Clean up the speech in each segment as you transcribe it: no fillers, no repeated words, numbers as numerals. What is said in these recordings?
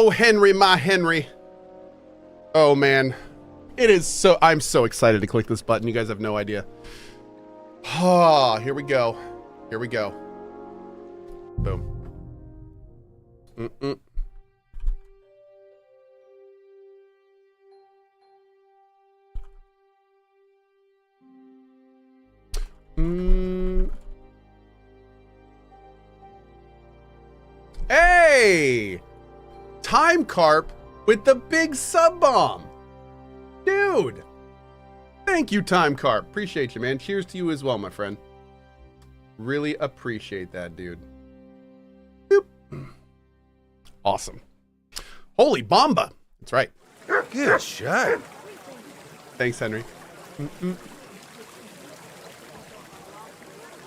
Oh, Henry, my Henry. Oh, man. It is so... I'm so excited to click this button. You guys have no idea. Ah, here we go. Here we go. Boom. Mm-mm. Hey! Time Carp with the big sub bomb. Dude! Thank you, Time Carp. Appreciate you, man. Cheers to you as well, my friend. Really appreciate that, dude. Boop. Awesome. Holy Bomba. That's right. Good shot. Thanks, Henry. Mm-mm.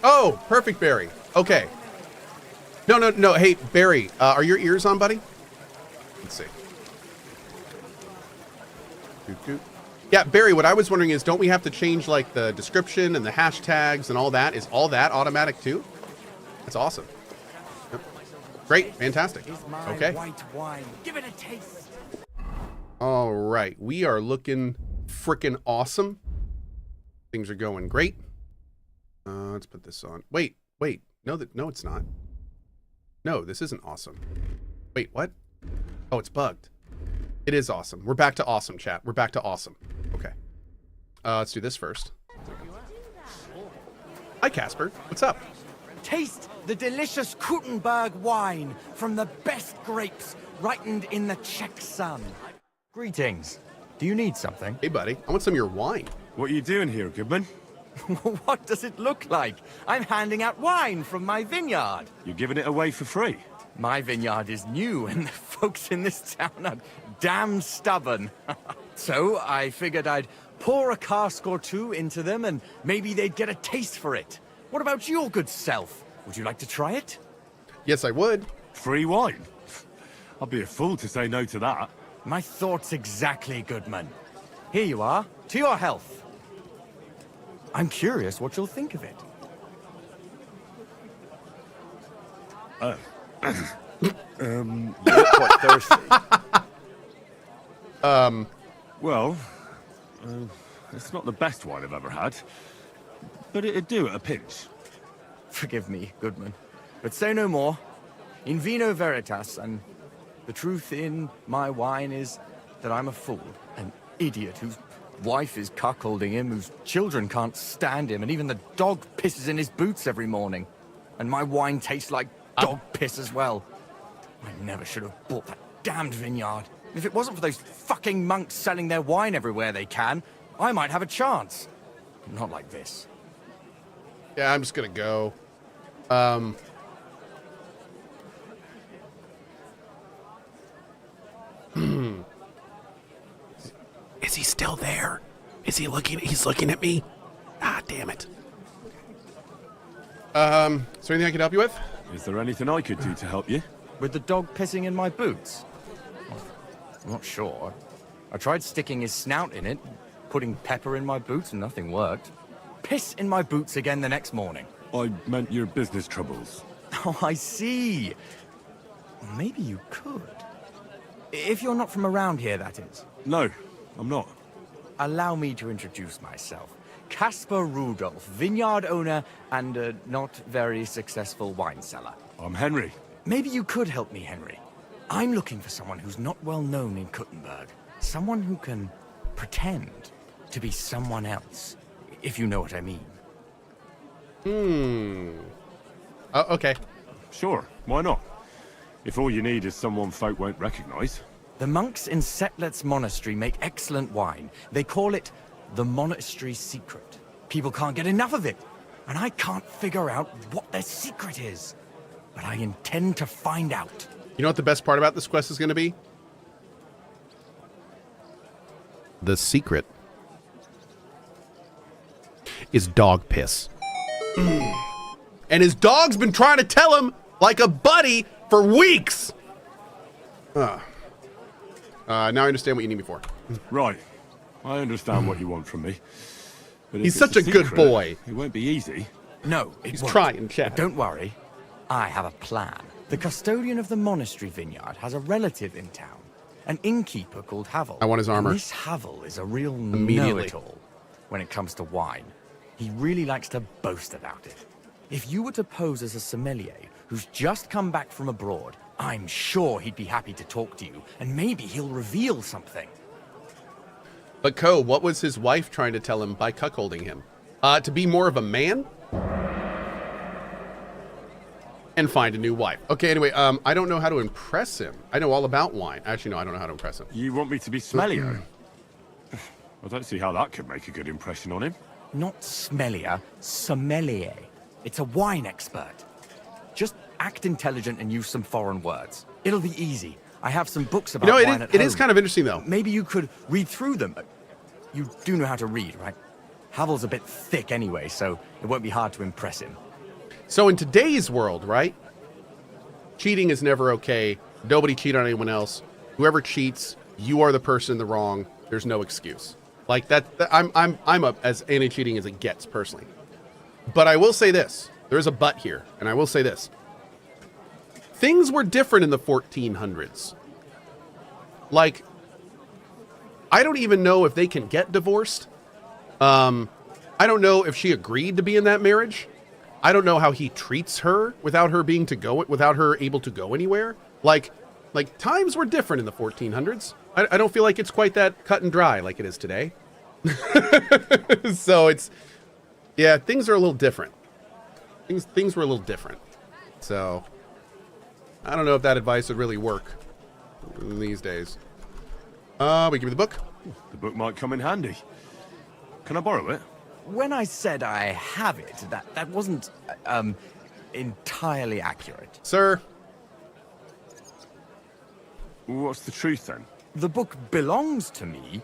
Oh, perfect, Barry. Okay. No. Hey, Barry, are your ears on, buddy? Let's see. Yeah, Barry, what I was wondering is, don't we have to change, like, the description and the hashtags and all that? Is all that automatic, too? That's awesome. Yep. Great. Fantastic. Okay. White wine. Give it a taste. All right. We are looking frickin' awesome. Things are going great. Let's put this on. Wait. No, it's not. No, this isn't awesome. Wait, what? Oh, it's bugged. It is awesome. We're back to awesome, chat. We're back to awesome. Okay. Let's do this first. Hi, Casper. What's up? Taste the delicious Kuttenberg wine from the best grapes ripened in the Czech sun. Greetings. Do you need something? Hey, buddy. I want some of your wine. What are you doing here, Goodman? What does it look like? I'm handing out wine from my vineyard. You're giving it away for free. My vineyard is new, and the folks in this town are damn stubborn. So I figured I'd pour a cask or two into them, and maybe they'd get a taste for it. What about your good self? Would you like to try it? Yes, I would. Free wine? I'd be a fool to say no to that. My thoughts exactly, Goodman. Here you are. To your health. I'm curious what you'll think of it. You look quite thirsty. Well, it's not the best wine I've ever had, but it'd do at a pinch. Forgive me, Goodman, but say no more. In vino veritas, and the truth in my wine is that I'm a fool, an idiot whose wife is cuckolding him, whose children can't stand him, and even the dog pisses in his boots every morning. And my wine tastes like dog piss as well. I never should have bought that damned vineyard. If it wasn't for those fucking monks selling their wine everywhere they can, I might have a chance. Not like this. Yeah, I'm just gonna go. Is he still there? Is he looking? He's looking at me. Ah, damn it. Is there anything I can help you with? Is there anything I could do to help you? With the dog pissing in my boots? I'm not sure. I tried sticking his snout in it, putting pepper in my boots, and nothing worked. Piss in my boots again the next morning. I meant your business troubles. Oh, I see. Maybe you could. If you're not from around here, that is. No, I'm not. Allow me to introduce myself. Caspar Rudolph, vineyard owner and a not very successful wine seller. I'm Henry. Maybe you could help me, Henry. I'm looking for someone who's not well known in Kuttenberg. Someone who can pretend to be someone else, if you know what I mean. Okay. Sure, why not? If all you need is someone folk won't recognize. The monks in Setlet's monastery make excellent wine. They call it the monastery secret. People can't get enough of it, and I can't figure out what their secret is. But I intend to find out. You know what the best part about this quest is going to be? The secret is dog piss. And his dog's been trying to tell him like a buddy for weeks. Now I understand what you need me for. Right. I understand what you want from me. But He's if it's such a good secret, boy. It won't be easy. No, it He's won't. trying, chat. Don't worry. I have a plan. The custodian of the monastery vineyard has a relative in town, an innkeeper called Havel. I want his armor. And this Havel is a real Immediately. know-it-all when it comes to wine. He really likes to boast about it. If you were to pose as a sommelier who's just come back from abroad, I'm sure he'd be happy to talk to you, and maybe he'll reveal something. But Cohh, what was his wife trying to tell him by cuckolding him? To be more of a man? And find a new wife. Okay, anyway, I don't know how to impress him. I know all about wine. Actually, no, I don't know how to impress him. You want me to be smellier? I don't see how that could make a good impression on him. Not smellier, sommelier. It's a wine expert. Just act intelligent and use some foreign words. It'll be easy. I have some books about wine at home. It is kind of interesting, though. Maybe you could read through them. You do know how to read, right? Havel's a bit thick anyway, so it won't be hard to impress him. So in today's world, right? Cheating is never okay. Nobody cheat on anyone else. Whoever cheats, you are the person in the wrong. There's no excuse. Like that I'm as anti-cheating as it gets personally. But I will say this. There is a but here, and I will say this. Things were different in the 1400s. Like, I don't even know if they can get divorced. I don't know if she agreed to be in that marriage. I don't know how he treats her without her able to go anywhere. Like times were different in the 1400s. I don't feel like it's quite that cut and dry like it is today. So yeah, things are a little different. Things were a little different. So I don't know if that advice would really work these days. We give me the book. The book might come in handy. Can I borrow it? When I said I have it, that wasn't entirely accurate. Sir. What's the truth then? The book belongs to me,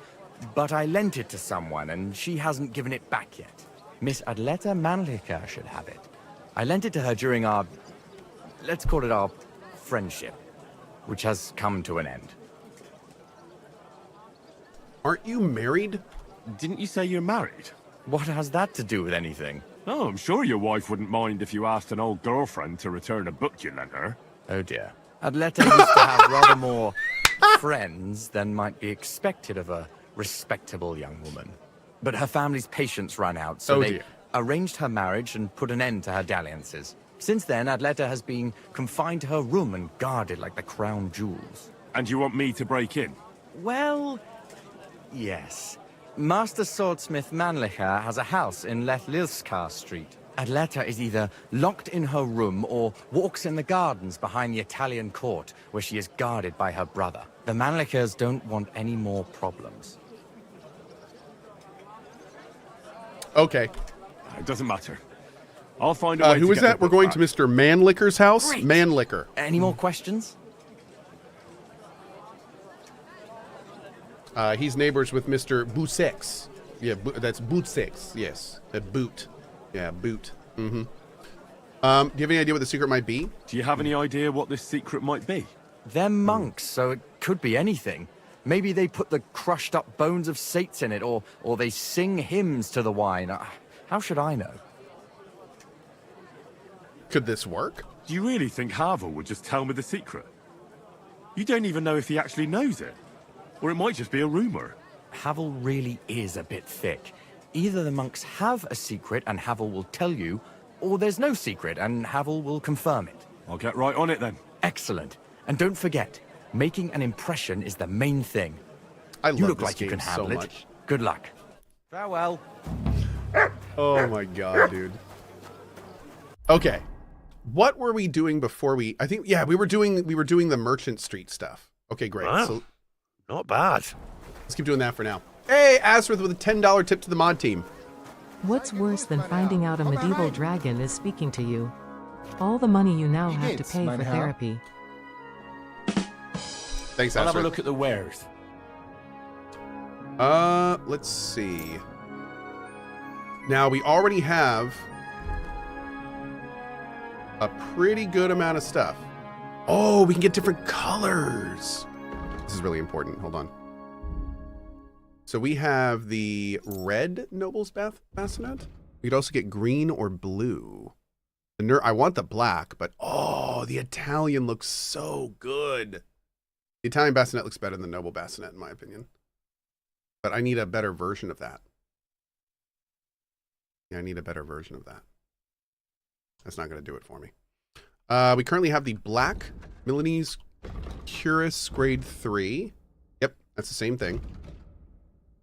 but I lent it to someone and she hasn't given it back yet. Miss Adleta Mannlicher should have it. I lent it to her during our, let's call it our friendship, which has come to an end. Aren't you married? Didn't you say you're married? What has that to do with anything? Oh, I'm sure your wife wouldn't mind if you asked an old girlfriend to return a book you lent her. Oh dear. Adleta used to have rather more friends than might be expected of a respectable young woman. But her family's patience ran out, so they arranged her marriage and put an end to her dalliances. Since then, Adleta has been confined to her room and guarded like the crown jewels. And you want me to break in? Well, yes. Master Swordsmith Mannlicher has a house in Lethlilskar Street. Adleta is either locked in her room or walks in the gardens behind the Italian court, where she is guarded by her brother. The Mannlichers don't want any more problems. Okay. It doesn't matter. I'll find a way who to is get that? the We're book going back. to Mr. Mannlicher's house? Great. Mannlicher. Any more questions? He's neighbors with Mr. Bootsex. Yeah, that's Bootsex. Yes. Boot. Yeah, Boot. Mm-hmm. Do you have any idea what the secret might be? Do you have any idea what this secret might be? They're monks, so it could be anything. Maybe they put the crushed up bones of saints in it, or they sing hymns to the wine. How should I know? Could this work? Do you really think Havel would just tell me the secret? You don't even know if he actually knows it. Or it might just be a rumor. Havel really is a bit thick. Either the monks have a secret and Havel will tell you, or there's no secret and Havel will confirm it. I'll get right on it then. Excellent. And don't forget, making an impression is the main thing. I You love look this like you game can handle so it. much. Good luck. Farewell. Oh my god, dude. Okay. What were we doing before we we were doing the Merchant Street stuff. Okay, great. Wow. So Not bad. let's keep doing that for now. Hey, Asrith with a $10 tip to the mod team. What's worse than finding out a medieval dragon is speaking to you? All the money you now have to pay for therapy. Thanks, I'll have a Asrith. look at the wares. Let's see. Now we already have a pretty good amount of stuff. Oh, we can get different colors. This is really important. Hold on. So we have the red Noble's Bassinet. We could also get green or blue. I want the black, but oh, the Italian looks so good. The Italian bassinet looks better than the noble bassinet, in my opinion. But I need a better version of that. Yeah, I need a better version of that. That's not going to do it for me. We currently have the black Milanese Cuirass grade 3. Yep, that's the same thing.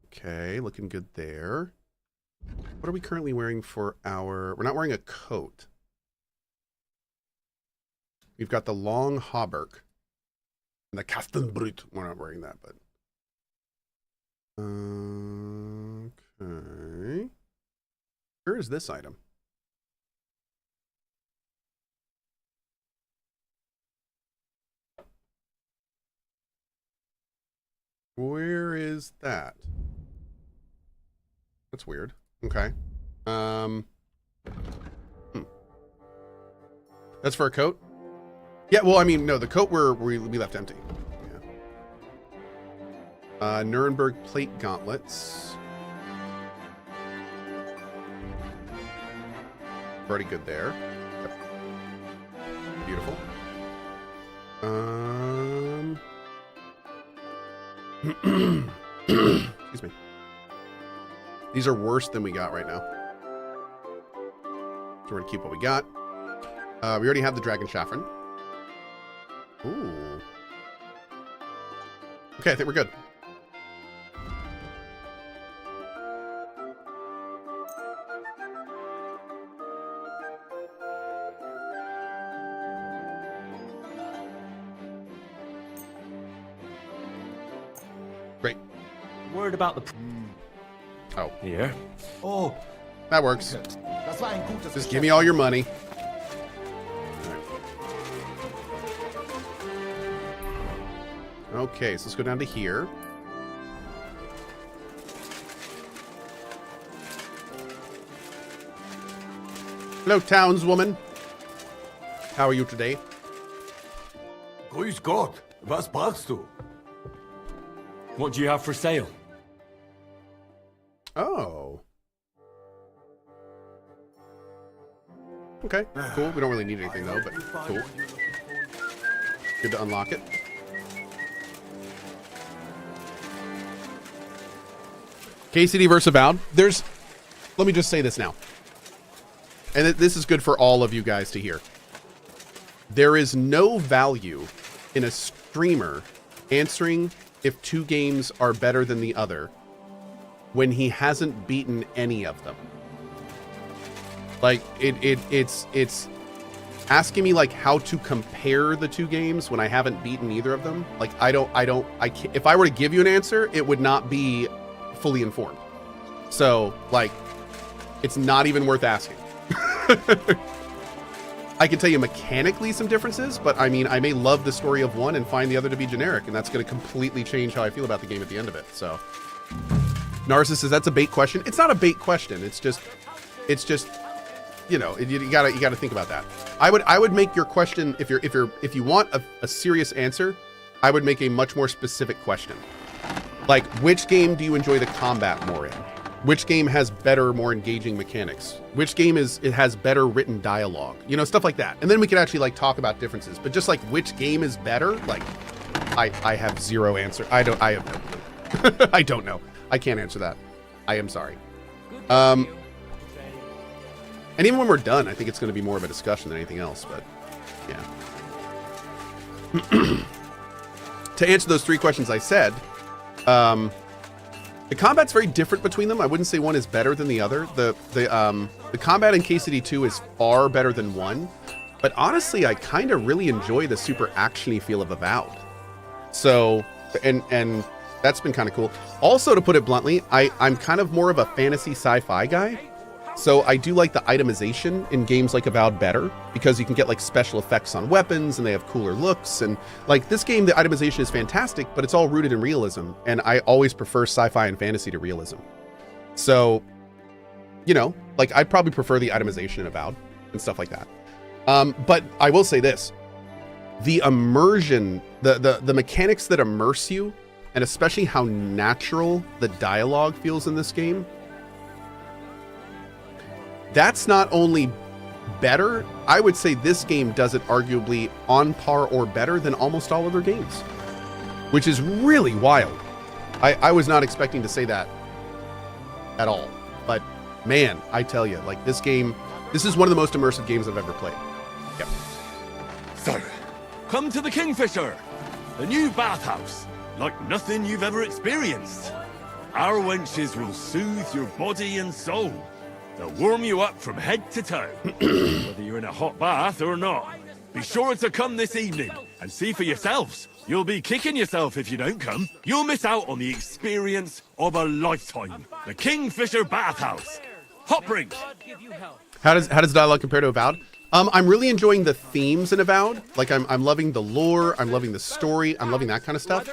Okay, looking good there. What are we currently wearing for our... We're not wearing a coat. We've got the long hauberk. And the Kastenbrut. We're not wearing that, but... Okay. Where is this item? Where is that? That's weird. Okay. That's for a coat? Yeah, well, I mean, no, the coat we left empty. Yeah. Nuremberg plate gauntlets. Already good there. Yep. Beautiful. Excuse me. These are worse than we got right now. So we're gonna keep what we got. We already have the dragon chafron. Ooh. Okay, I think we're good. Great. Word about the... Oh. Here. Oh, That works. Das war ein gutes Just give me all your money. Okay, so let's go down to here. Hello, townswoman. How are you today? Grüß Gott. Was brauchst du? what do you have for sale? Oh. Okay, cool. We don't really need anything though, but cool. Good to unlock it. KCD versus Avowed. Let me just say this now. And this is good for all of you guys to hear. There is no value in a streamer answering if two games are better than the other when he hasn't beaten any of them. Like it's asking me like how to compare the two games when I haven't beaten either of them. Like I can't, if I were to give you an answer, it would not be fully informed. So like, it's not even worth asking. I can tell you mechanically some differences, but I mean, I may love the story of one and find the other to be generic, and that's going to completely change how I feel about the game at the end of it. So, Narcissus says that's a bait question. It's not a bait question. It's just, you know, you gotta think about that. I would make your question if you want a serious answer, I would make a much more specific question. Like, which game do you enjoy the combat more in? Which game has better, more engaging mechanics? Which game has better written dialogue? You know, stuff like that. And then we could actually like talk about differences. But just like which game is better, like I have zero answer. I have no clue. I don't know. I can't answer that. I am sorry. And even when we're done, I think it's going to be more of a discussion than anything else. But yeah. To answer those three questions I said, the combat's very different between them. I wouldn't say one is better than the other. The combat in KCD 2 is far better than 1. But honestly, I kind of really enjoy the super actiony feel of Avowed. So, and that's been kind of cool. Also, to put it bluntly, I'm kind of more of a fantasy sci-fi guy. So I do like the itemization in games like Avowed better, because you can get like special effects on weapons and they have cooler looks. And like this game, the itemization is fantastic, but it's all rooted in realism. And I always prefer sci-fi and fantasy to realism. So, you know, like I'd probably prefer the itemization in Avowed and stuff like that. But I will say this, the immersion, the mechanics that immerse you, and especially how natural the dialogue feels in this game, that's not only better, I would say this game does it arguably on par or better than almost all other games, which is really wild. I was not expecting to say that at all, but man, I tell you, like this game, this is one of the most immersive games I've ever played. Yep. So, come to the Kingfisher, the new bathhouse, like nothing you've ever experienced. Our wenches will soothe your body and soul. They'll warm you up from head to toe, whether you're in a hot bath or not. Be sure to come this evening and see for yourselves. You'll be kicking yourself if you don't come. You'll miss out on the experience of a lifetime. The Kingfisher Bathhouse. Hot drink. How does dialogue compare to Avowed? I'm really enjoying the themes in Avowed. Like I'm loving the lore, I'm loving the story, I'm loving that kind of stuff.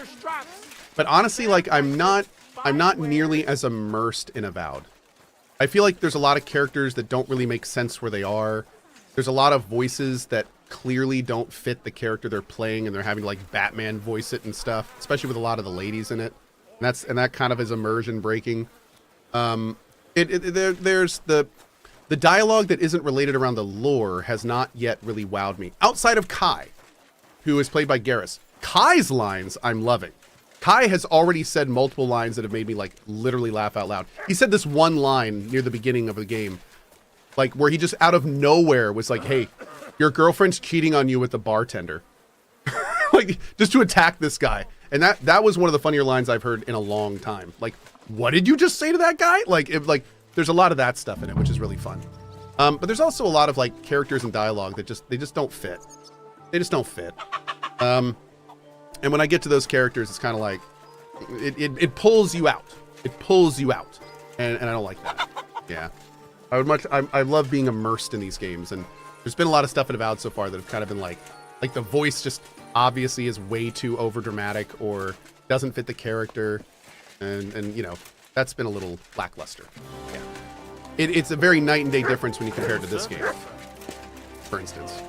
But honestly, like I'm not nearly as immersed in Avowed. I feel like there's a lot of characters that don't really make sense where they are. There's a lot of voices that clearly don't fit the character they're playing, and they're having like Batman voice it and stuff, especially with a lot of the ladies in it. And that kind of is immersion breaking. There's the dialogue that isn't related around the lore has not yet really wowed me. Outside of Kai, who is played by Garrus. Kai's lines I'm loving. Kai has already said multiple lines that have made me like literally laugh out loud. He said this one line near the beginning of the game, like where he just out of nowhere was like, "Hey, your girlfriend's cheating on you with the bartender." Like just to attack this guy. And that was one of the funnier lines I've heard in a long time. Like, what did you just say to that guy? Like there's a lot of that stuff in it, which is really fun. But there's also a lot of like characters and dialogue that they just don't fit. They just don't fit. And when I get to those characters, it's kind of like it pulls you out. It pulls you out, and I don't like that. Yeah, I love being immersed in these games, and there's been a lot of stuff in Avowed so far that have kind of been like the voice just obviously is way too over dramatic or doesn't fit the character, and you know that's been a little lackluster. Yeah, it's a very night and day difference when you compare it to this game, for instance.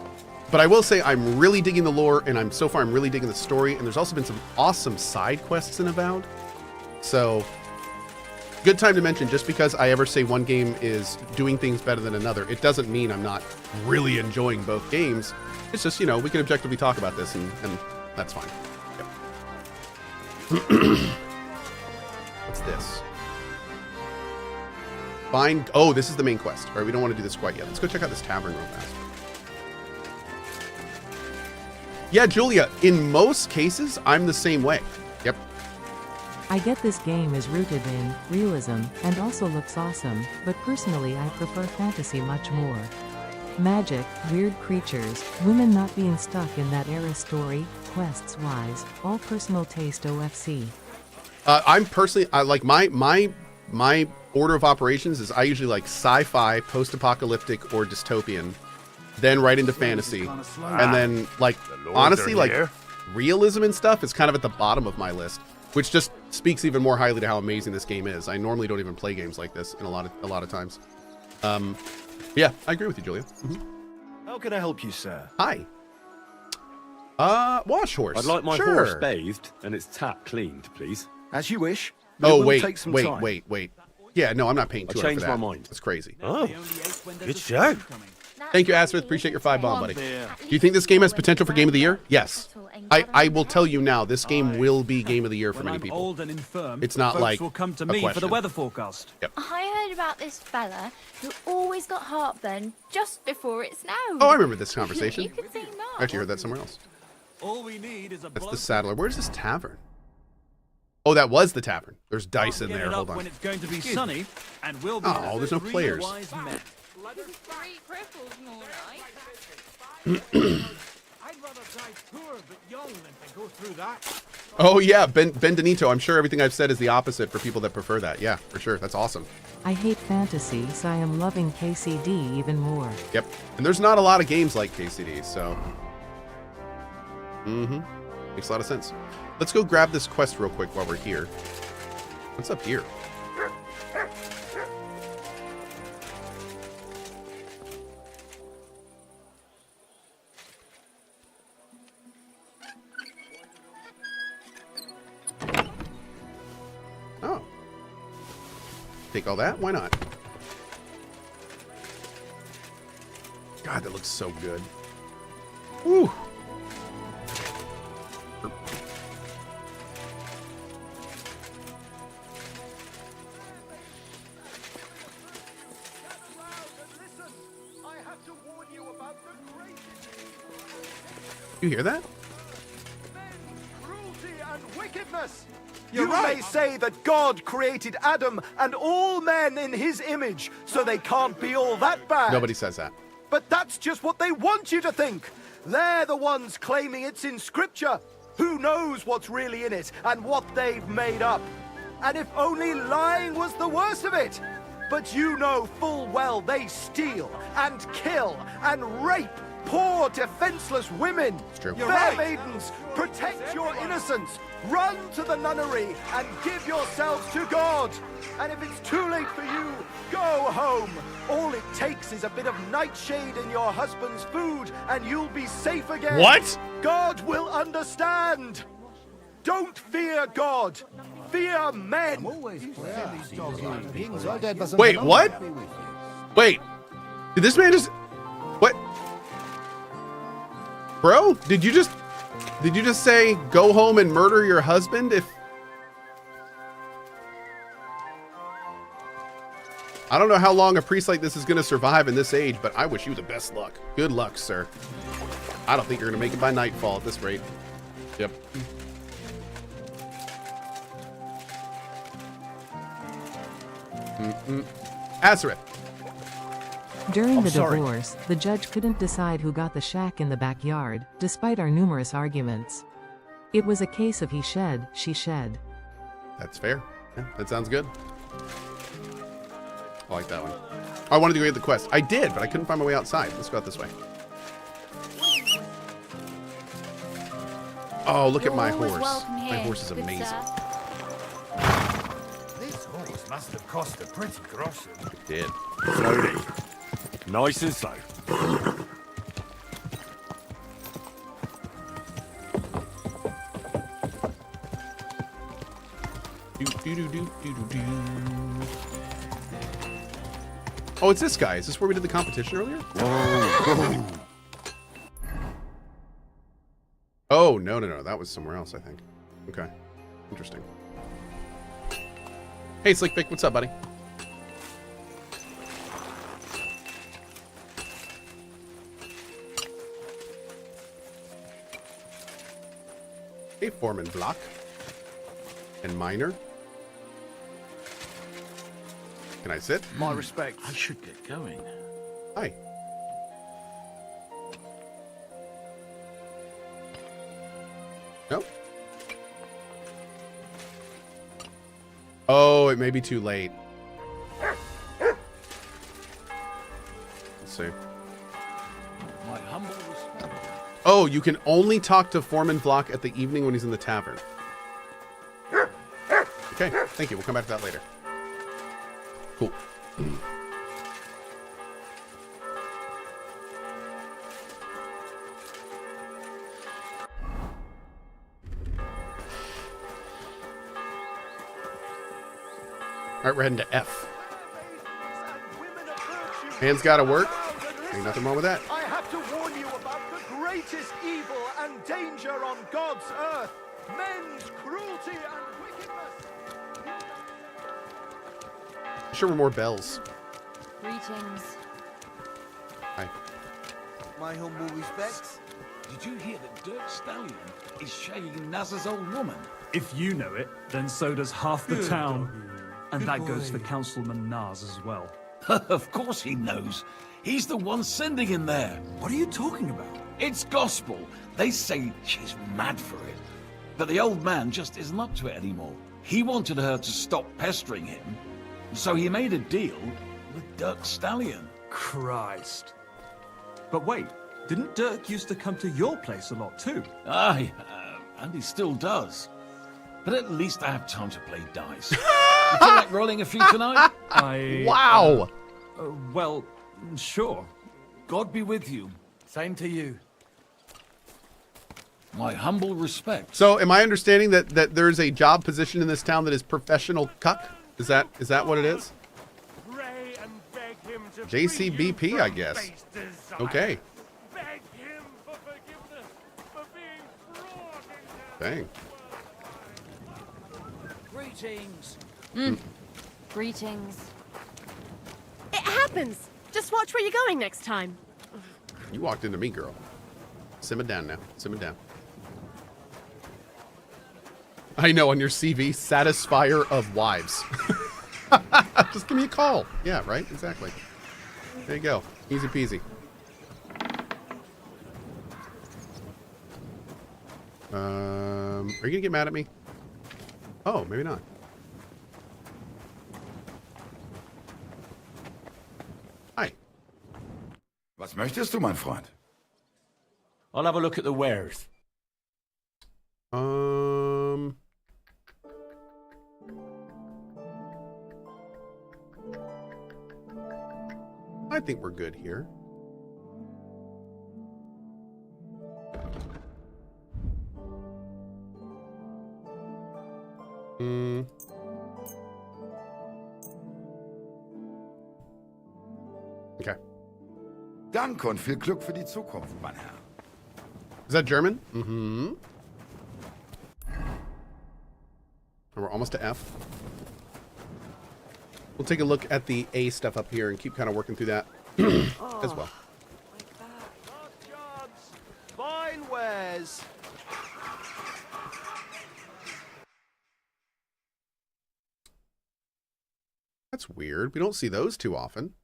But I will say I'm really digging the lore, and so far I'm really digging the story, and there's also been some awesome side quests in Avowed. So, good time to mention, just because I ever say one game is doing things better than another, it doesn't mean I'm not really enjoying both games. It's just, you know, we can objectively talk about this, and that's fine. Yep. What's this? Oh, this is the main quest. All right, we don't want to do this quite yet. Let's go check out this tavern real fast. Yeah, Julia, in most cases, I'm the same way. Yep. I get this game is rooted in realism and also looks awesome, but personally I prefer fantasy much more. Magic, weird creatures, women not being stuck in that era story, quests wise, all personal taste OFC. I'm personally, I like my order of operations is I usually like sci-fi, post-apocalyptic, or dystopian, then right into fantasy, and then like honestly like realism and stuff is kind of at the bottom of my list, which just speaks even more highly to how amazing this game is. I normally don't even play games like this in a lot of times. Yeah, I agree with you, Julia. Mm-hmm. How can I help you, sir? Hi. Wash horse. I'd like my Sure. horse bathed and its tap cleaned, please. As you wish. Oh, Take some time. wait. Yeah, no, I'm not paying $200 for changed that. my mind. That's crazy. Oh, Good show. Thank you, Asmith. Appreciate your 5 bomb, buddy. Do you think this game has potential for Game of the Year? Yes. I will tell you now, this game will be Game of the Year for many people. Old and infirm, It's not folks like will come to a me for the question. weather forecast. Yep. I heard about this fella who always got heartburn just before it snowed. Oh, I remember this conversation. You could say no. I actually heard that somewhere else. All we need is a That's the Saddler. Where's this tavern? Oh, that was the tavern. There's dice in there. Hold when on. it's going to be sunny, and we'll be Oh, there's no players. wise men. Three cripples, more like. I'd rather die poor but young than to go through that. Oh, yeah. Ben Benito. I'm sure everything I've said is the opposite for people that prefer that. Yeah, for sure. That's awesome. I hate fantasy, so I am loving KCD even more. Yep. And there's not a lot of games like KCD, so. Makes a lot of sense. Let's go grab this quest real quick while we're here. What's up here? Oh. Take all that? Why not? God, that looks so good. Woo. You hear that? Cruelty and wickedness. You may say that God created Adam and all men in his image, so they can't be all that bad. Nobody says that. But that's just what they want you to think. They're the ones claiming it's in Scripture. Who knows what's really in it and what they've made up? And if only lying was the worst of it. But you know full well they steal and kill and rape poor, defenseless women. It's true. Fair maidens, protect your innocence. Run to the nunnery and give yourselves to God. And if it's too late for you, go home. All it takes is a bit of nightshade in your husband's food and you'll be safe again. What? God will understand. Don't fear God. Fear men. Wait, what? Wait. Did this man just... What? Bro, did you just say go home and murder your husband if... I don't know how long a priest like this is going to survive in this age, but I wish you the best luck. Good luck, sir. I don't think you're going to make it by nightfall at this rate. Yep. Azareth. During the divorce, the judge couldn't decide who got the shack in the backyard, despite our numerous arguments. It was a case of he shed, she shed. That's fair. Yeah, that sounds good. I like that one. I wanted to go get the quest. I did, but I couldn't find my way outside. Let's go out this way. Oh, look at my horse. My horse is amazing. This horse must have cost a pretty groschen. It did. Slowly. Nice and slow. Oh, it's this guy. Is this where we did the competition earlier? Oh, no. That was somewhere else, I think. Okay. Interesting. Hey, Slick Vic, what's up, buddy? Hey, Foreman Block. And Miner. Can I sit? My respect. I should get going. Hi. No? Oh, it may be too late. Let's see. My humble respect. Oh, you can only talk to Foreman Block at the evening when he's in the tavern. Okay, thank you. We'll come back to that later. Cool. All right, we're heading to F. Hands gotta work. Ain't nothing wrong with that. I have to warn you about the greatest evil and danger on God's earth. Men's cruelty and wickedness. Sure, we're more bells. Greetings. Hi. My humble respects. Did you hear that Dirk Stallion is shagging Naz's old woman? If you know it, then so does half the town. And that goes for Councilman Naz as well. Of course he knows. He's the one sending him there. What are you talking about? It's gospel. They say she's mad for it. But the old man just isn't up to it anymore. He wanted her to stop pestering him, so he made a deal with Dirk Stallion. Christ. But wait, didn't Dirk used to come to your place a lot too? Aye, and he still does. But at least I have time to play dice. You feel like rolling a few tonight? Wow. Well, sure. God be with you. Same to you. My humble respect. So, am I understanding that there's a job position in this town that is professional cuck? Is that what it is? JCBP, I guess. Okay. Beg him for forgiveness for being brought into Dang. Greetings. Greetings. It happens. Just watch where you're going next time. You walked into me, girl. Simmer down now. Simmer down. I know, on your CV, satisfier of wives. Just give me a call. Yeah, right? Exactly. There you go. Easy peasy. Are you gonna get mad at me? Oh, maybe not. Hi. Was möchtest du, mein Freund? I'll have a look at the wares. I think we're good here. Okay. Danke und viel Glück für die Zukunft, mein Herr. Is that German? Mm-hmm. We're almost to F. We'll take a look at the A stuff up here and keep kind of working through that as well. Last chance. Fine wares. That's weird. We don't see those too often.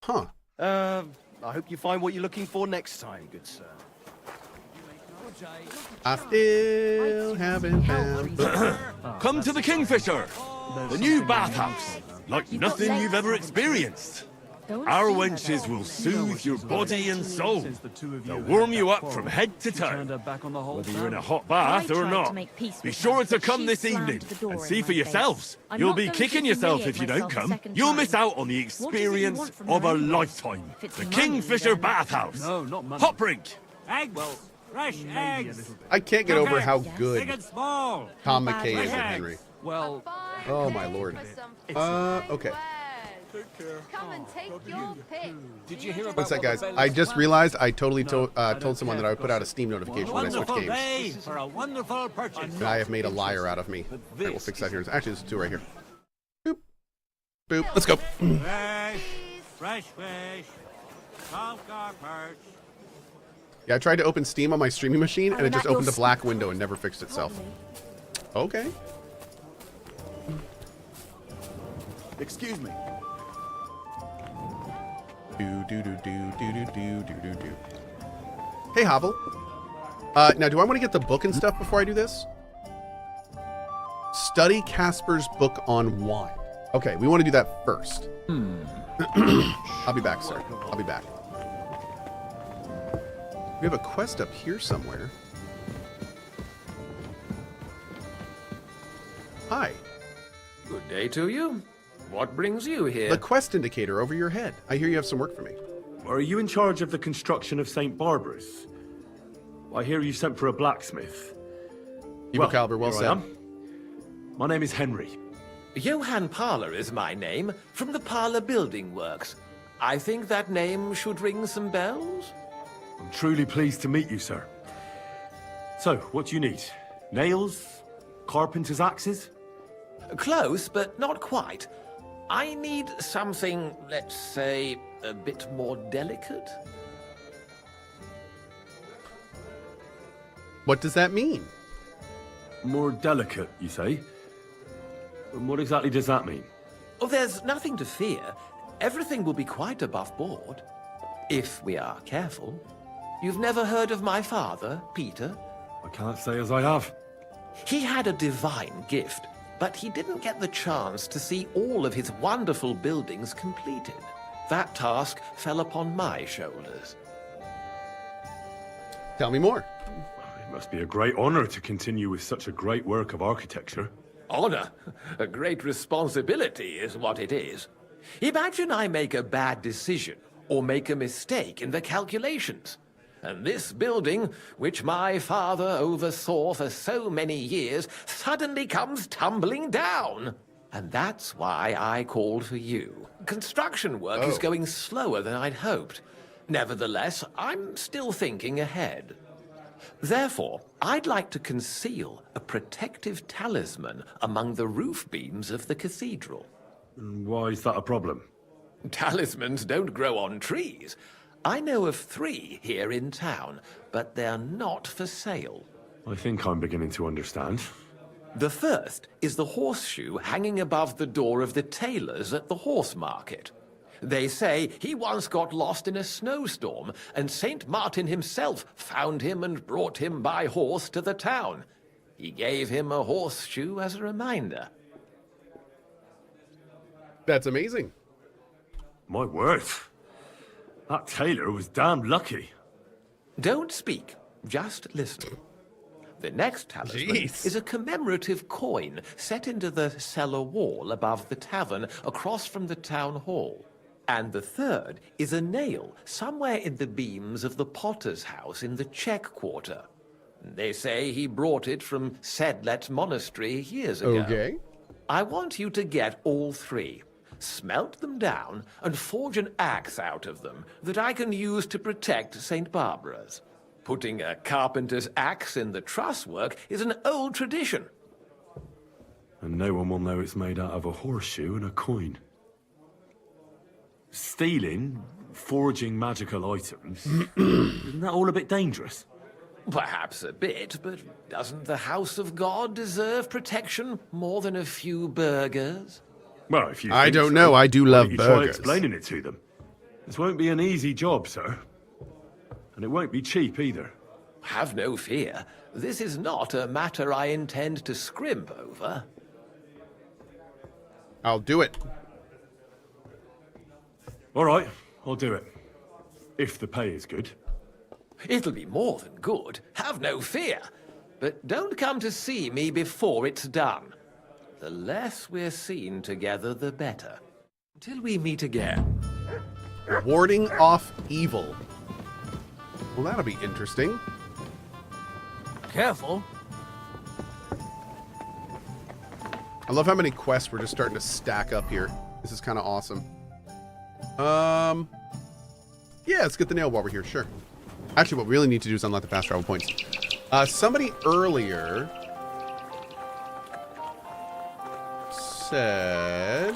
Huh. I hope you find what you're looking for next time, good sir. I still haven't found. Come to the Kingfisher, the new bathhouse, like nothing you've ever experienced. Our wenches will soothe your body and soul. They'll warm you up from head to toe, whether you're in a hot bath or not. Be sure to come this evening and see for yourselves. You'll be kicking yourself if you don't come. You'll miss out on the experience of a lifetime. The Kingfisher Bathhouse. No, not money. Hop rink. Eggs. Fresh eggs. I can't get over how good Big and small. Tom McKay is in Henry. Well, Oh my lord. Okay. Come and take your pick. Did you hear about What's that, guys? I just realized I totally told someone that I would put out a Steam notification when I switch Wonderful games. day for a wonderful purchase. And I have made a liar out of me. I will fix that here. Actually, there's two right here. Boop. Boop. Let's go. Fresh fish. Cohh perch. Yeah, I tried to open Steam on my streaming machine, and it I'm just at your opened a black window and never fixed itself. Okay. Excuse me. Do. Hey, Havel. Now, do I want to get the book and stuff before I do this? Study Casper's book on wine. Okay, we want to do that first. I'll be back, sir. I'll be back. We have a quest up here somewhere. Hi. Good day to you. What brings you here? The quest indicator over your head. I hear you have some work for me. Are you in charge of the construction of St. Barbara's? I hear you sent for a blacksmith. Evil Caliber, well here I said. am. My name is Henry. Johann Parler is my name, from the Parler Building Works. I think that name should ring some bells? I'm truly pleased to meet you, sir. So, what do you need? Nails? Carpenter's axes? Close, but not quite. I need something, let's say, a bit more delicate. What does that mean? More delicate, you say? And what exactly does that mean? Oh, there's nothing to fear. Everything will be quite above board. If we are careful. You've never heard of my father, Peter? I can't say as I have. He had a divine gift, but he didn't get the chance to see all of his wonderful buildings completed. That task fell upon my shoulders. Tell me more. It must be a great honor to continue with such a great work of architecture. Honor? A great responsibility is what it is. Imagine I make a bad decision or make a mistake in the calculations. And this building, which my father oversaw for so many years, suddenly comes tumbling down. And that's why I called for you. Construction work is going slower than I'd hoped. Nevertheless, I'm still thinking ahead. Therefore, I'd like to conceal a protective talisman among the roof beams of the cathedral. Why is that a problem? Talismans don't grow on trees. I know of 3 here in town, but they're not for sale. I think I'm beginning to understand. The first is the horseshoe hanging above the door of the tailor's at the horse market. They say he once got lost in a snowstorm, and St. Martin himself found him and brought him by horse to the town. He gave him a horseshoe as a reminder. That's amazing. My word. That tailor was damn lucky. Don't speak, just listen. The next talisman is a commemorative coin set into the cellar wall above the tavern across from the town hall. And the third is a nail somewhere in the beams of the potter's house in the Czech Quarter. They say he brought it from Sedlet Monastery years ago. Okay. I want you to get all 3, smelt them down, and forge an axe out of them that I can use to protect St. Barbara's. Putting a carpenter's axe in the truss work is an old tradition. And no one will know it's made out of a horseshoe and a coin. Stealing, forging magical items, isn't that all a bit dangerous? Perhaps a bit, but doesn't the House of God deserve protection more than a few burgers? Well, if you I think don't so, know. I do why love don't you try burgers. explaining it to them. This won't be an easy job, sir. And it won't be cheap either. Have no fear. This is not a matter I intend to scrimp over. I'll do it. All right, I'll do it. If the pay is good. It'll be more than good. Have no fear. But don't come to see me before it's done. The less we're seen together, the better. Till we meet again. Warding off evil. Well, that'll be interesting. Careful. I love how many quests we're just starting to stack up here. This is kind of awesome. Yeah, let's get the nail while we're here, sure. Actually, what we really need to do is unlock the fast travel points. Somebody earlier said